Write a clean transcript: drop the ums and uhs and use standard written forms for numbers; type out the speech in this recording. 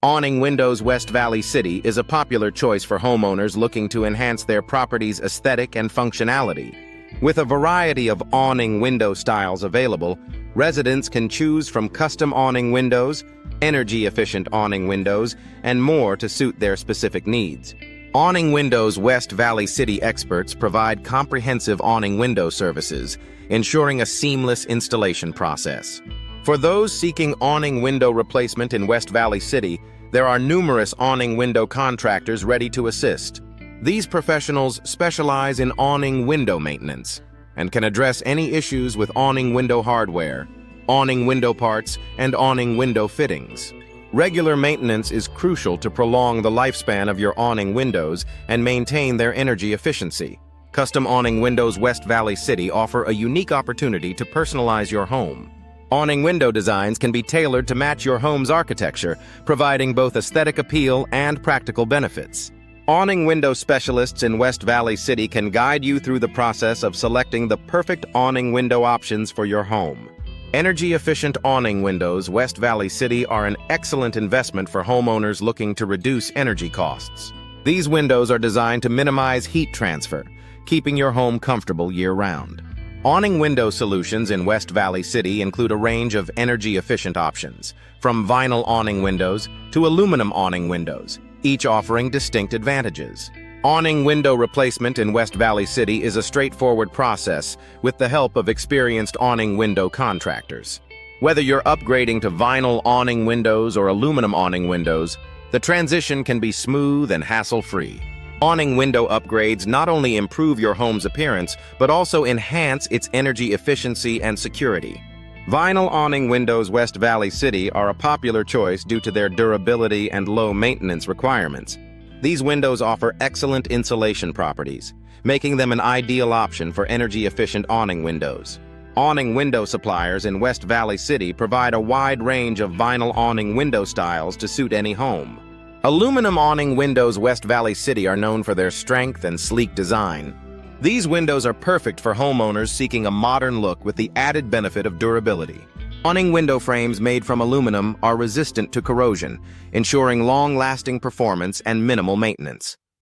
Awning Windows West Valley City is a popular choice for homeowners looking to enhance their property's aesthetic and functionality. With a variety of awning window styles available, residents can choose from custom awning windows, energy-efficient awning windows, and more to suit their specific needs. Awning Windows West Valley City experts provide comprehensive awning window services, ensuring a seamless installation process. For those seeking awning window replacement in West Valley City, there are numerous awning window contractors ready to assist. These professionals specialize in awning window maintenance and can address any issues with awning window hardware, awning window parts, and awning window fittings. Regular maintenance is crucial to prolong the lifespan of your awning windows and maintain their energy efficiency. Custom Awning Windows West Valley City offer a unique opportunity to personalize your home. Awning window designs can be tailored to match your home's architecture, providing both aesthetic appeal and practical benefits. Awning window specialists in West Valley City can guide you through the process of selecting the perfect awning window options for your home. Energy-efficient awning windows West Valley City are an excellent investment for homeowners looking to reduce energy costs. These windows are designed to minimize heat transfer, keeping your home comfortable year-round. Awning window solutions in West Valley City include a range of energy-efficient options, from vinyl awning windows to aluminum awning windows, each offering distinct advantages. Awning window replacement in West Valley City is a straightforward process with the help of experienced awning window contractors. Whether you're upgrading to vinyl awning windows or aluminum awning windows, the transition can be smooth and hassle-free. Awning window upgrades not only improve your home's appearance, but also enhance its energy efficiency and security. Vinyl awning windows West Valley City are a popular choice due to their durability and low maintenance requirements. These windows offer excellent insulation properties, making them an ideal option for energy-efficient awning windows. Awning window suppliers in West Valley City provide a wide range of vinyl awning window styles to suit any home. Aluminum awning windows West Valley City are known for their strength and sleek design. These windows are perfect for homeowners seeking a modern look with the added benefit of durability. Awning window frames made from aluminum are resistant to corrosion, ensuring long-lasting performance and minimal maintenance.